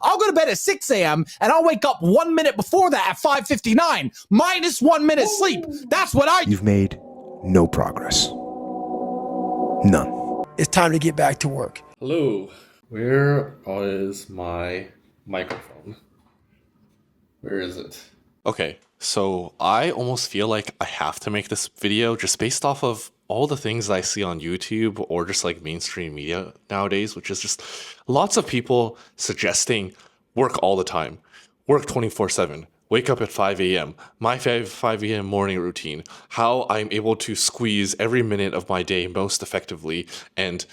I'll go to bed at 6 a.m. and I'll wake up 1 minute before that at 5:59, minus 1 minute sleep. That's what I do. You've made no progress. None. It's time to get back to work. Hello. Where is my microphone? Where is it? Okay, so I almost feel like I have to make this video just based off of all the things I see on YouTube or just like mainstream media nowadays, which is just lots of people suggesting work all the time, work 24/7, wake up at 5 a.m., my 5 a.m. morning routine, how I'm able to squeeze every minute of my day most effectively and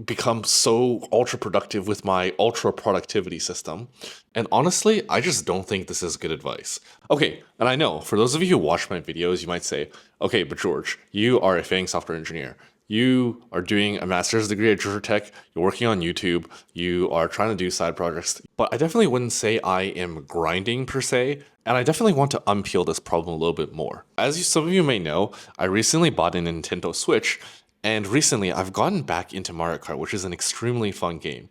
become so ultra productive with my ultra productivity system. And honestly, I just don't think this is good advice. Okay, and I know for those of you who watch my videos, you might say, okay, but George, you are a FAANG software engineer. You are doing a master's degree at Georgia Tech, you're working on YouTube, you are trying to do side projects. But I definitely wouldn't say I am grinding per se, and I definitely want to unpeel this problem a little bit more. As some of you may know, I recently bought a Nintendo Switch, and recently I've gotten back into Mario Kart, which is an extremely fun game.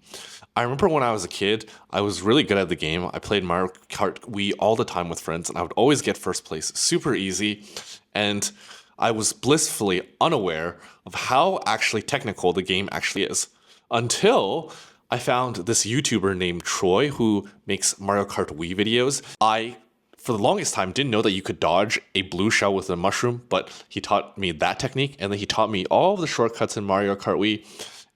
I remember when I was a kid, I was really good at the game. I played Mario Kart Wii all the time with friends, and I would always get first place, super easy. And I was blissfully unaware of how actually technical the game actually is. Until I found this YouTuber named Troy who makes Mario Kart Wii videos. I, for the longest time, didn't know that you could dodge a blue shell with a mushroom, but he taught me that technique, and then he taught me all of the shortcuts in Mario Kart Wii.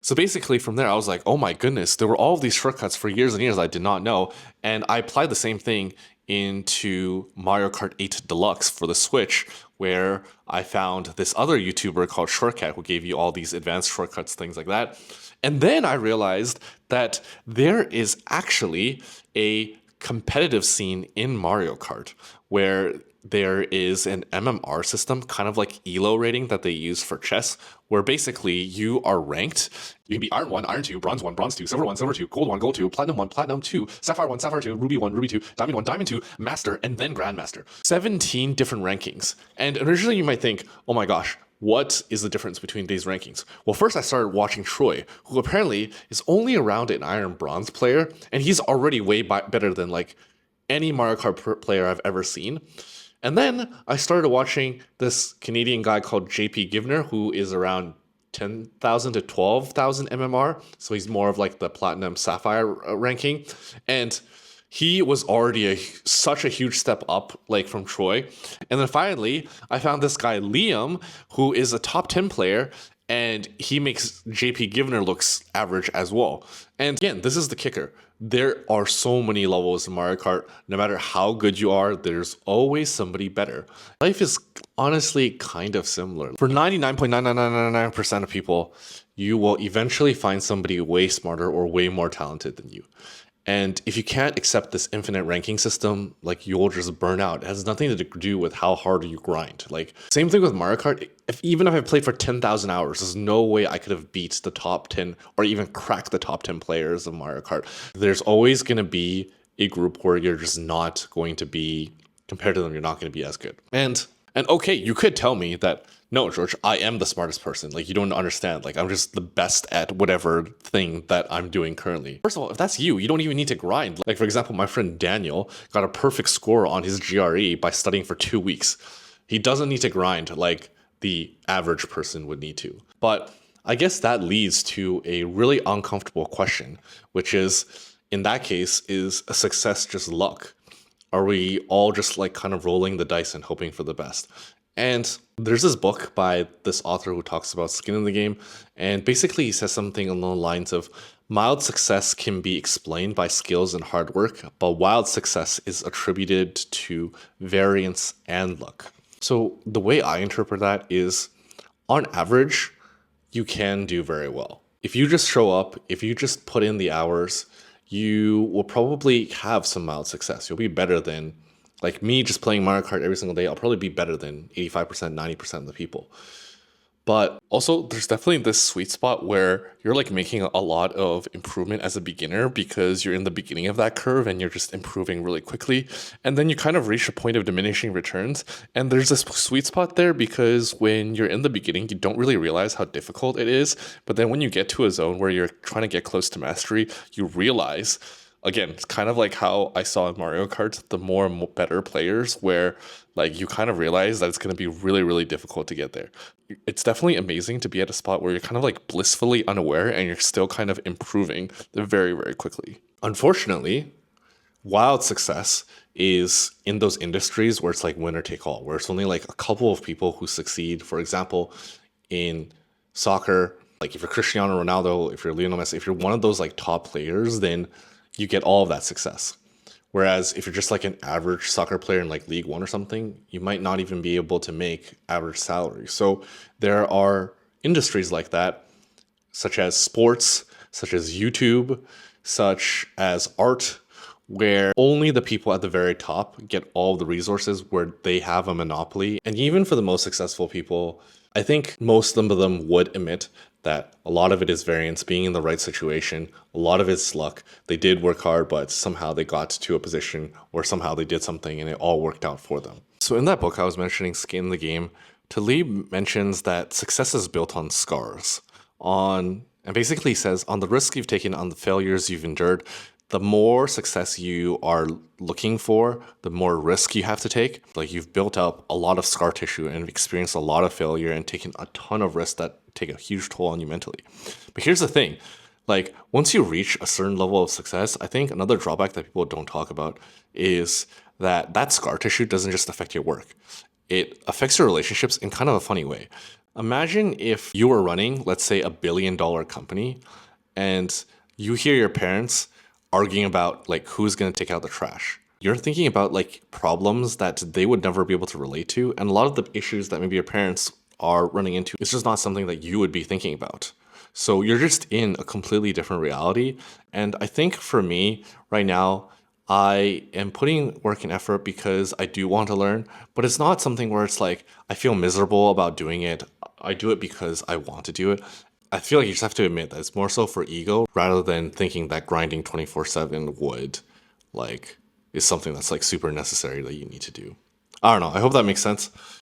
So basically from there, I was like, oh my goodness, there were all of these shortcuts for years and years I did not know. And I applied the same thing into Mario Kart 8 Deluxe for the Switch, where I found this other YouTuber called Shortcat who gave you all these advanced shortcuts, things like that. And then I realized that there is actually a competitive scene in Mario Kart where there is an MMR system, kind of like ELO rating that they use for chess, where basically you are ranked. You can be Iron 1, Iron 2, Bronze 1, Bronze 2, Silver 1, Silver 2, Gold 1, Gold 2, Platinum 1, Platinum 2, Sapphire 1, Sapphire 2, Ruby 1, Ruby 2, Diamond 1, Diamond 2, Master, and then Grandmaster. 17 different rankings. And originally you might think, oh my gosh, what is the difference between these rankings? Well, first I started watching Troy, who apparently is only around an Iron Bronze player, and he's already way better than like any Mario Kart player I've ever seen. And then I started watching this Canadian guy called JP Givner, who is around 10,000 to 12,000 MMR. So he's more of like the Platinum Sapphire ranking. And he was already such a huge step up like from Troy. And then finally, I found this guy Liam, who is a top 10 player, and he makes JP Givner looks average as well. And again, this is the kicker. There are so many levels in Mario Kart. No matter how good you are, there's always somebody better. Life is honestly kind of similar. For 99.99999% of people, you will eventually find somebody way smarter or way more talented than you. And if you can't accept this infinite ranking system, like you'll just burn out. It has nothing to do with how hard you grind. Like same thing with Mario Kart. Even if I played for 10,000 hours, there's no way I could have beat the top 10 or even cracked the top 10 players of Mario Kart. There's always going to be a group where you're just not going to be, compared to them, you're not going to be as good. And okay, you could tell me that, no, George, I am the smartest person. Like, you don't understand. Like, I'm just the best at whatever thing that I'm doing currently. First of all, if that's you, you don't even need to grind. Like, for example, my friend Daniel got a perfect score on his GRE by studying for 2 weeks. He doesn't need to grind like the average person would need to. But I guess that leads to a really uncomfortable question, which is, in that case, is a success just luck? Are we all just like kind of rolling the dice and hoping for the best? And there's this book by this author who talks about skin in the game. And basically he says something along the lines of, mild success can be explained by skills and hard work, but wild success is attributed to variance and luck. So the way I interpret that is, on average, you can do very well. If you just show up, if you just put in the hours, you will probably have some mild success. You'll be better than, like me just playing Mario Kart every single day, I'll probably be better than 85%, 90% of the people. But also, there's definitely this sweet spot where you're like making a lot of improvement as a beginner because you're in the beginning of that curve and you're just improving really quickly. And then you kind of reach a point of diminishing returns. And there's this sweet spot there because when you're in the beginning, you don't really realize how difficult it is. But then when you get to a zone where you're trying to get close to mastery, you realize, Again, it's kind of like how I saw in Mario Kart, the more and more better players, where like you kind of realize that it's going to be really, really difficult to get there. It's definitely amazing to be at a spot where you're kind of like blissfully unaware and you're still kind of improving very, very quickly. Unfortunately, wild success is in those industries where it's like winner take all, where it's only like a couple of people who succeed. For example, in soccer, like if you're Cristiano Ronaldo, if you're Lionel Messi, if you're one of those like top players, then you get all of that success. Whereas if you're just like an average soccer player in like League One or something, you might not even be able to make average salary. So there are industries like that, such as sports, such as YouTube, such as art, where only the people at the very top get all the resources, where they have a monopoly. And even for the most successful people, I think most of them would admit that a lot of it is variance, being in the right situation. A lot of it's luck. They did work hard, but somehow they got to a position or somehow they did something and it all worked out for them. So in that book, I was mentioning Skin in the Game. Taleb mentions that success is built on scars, and basically says on the risks you've taken, on the failures you've endured, the more success you are looking for, the more risk you have to take. Like you've built up a lot of scar tissue and experienced a lot of failure and taken a ton of risks that take a huge toll on you mentally. But here's the thing, like once you reach a certain level of success, I think another drawback that people don't talk about is that that scar tissue doesn't just affect your work. It affects your relationships in kind of a funny way. Imagine if you were running, let's say, $1 billion company, and you hear your parents arguing about like who's going to take out the trash. You're thinking about like problems that they would never be able to relate to, and a lot of the issues that maybe your parents are running into, it's just not something that you would be thinking about. So you're just in a completely different reality. And I think for me right now, I am putting work and effort because I do want to learn, but it's not something where it's like I feel miserable about doing it. I do it because I want to do it. I feel like you just have to admit that it's more so for ego rather than thinking that grinding 24/7 would like is something that's like super necessary that you need to do. I don't know. I hope that makes sense.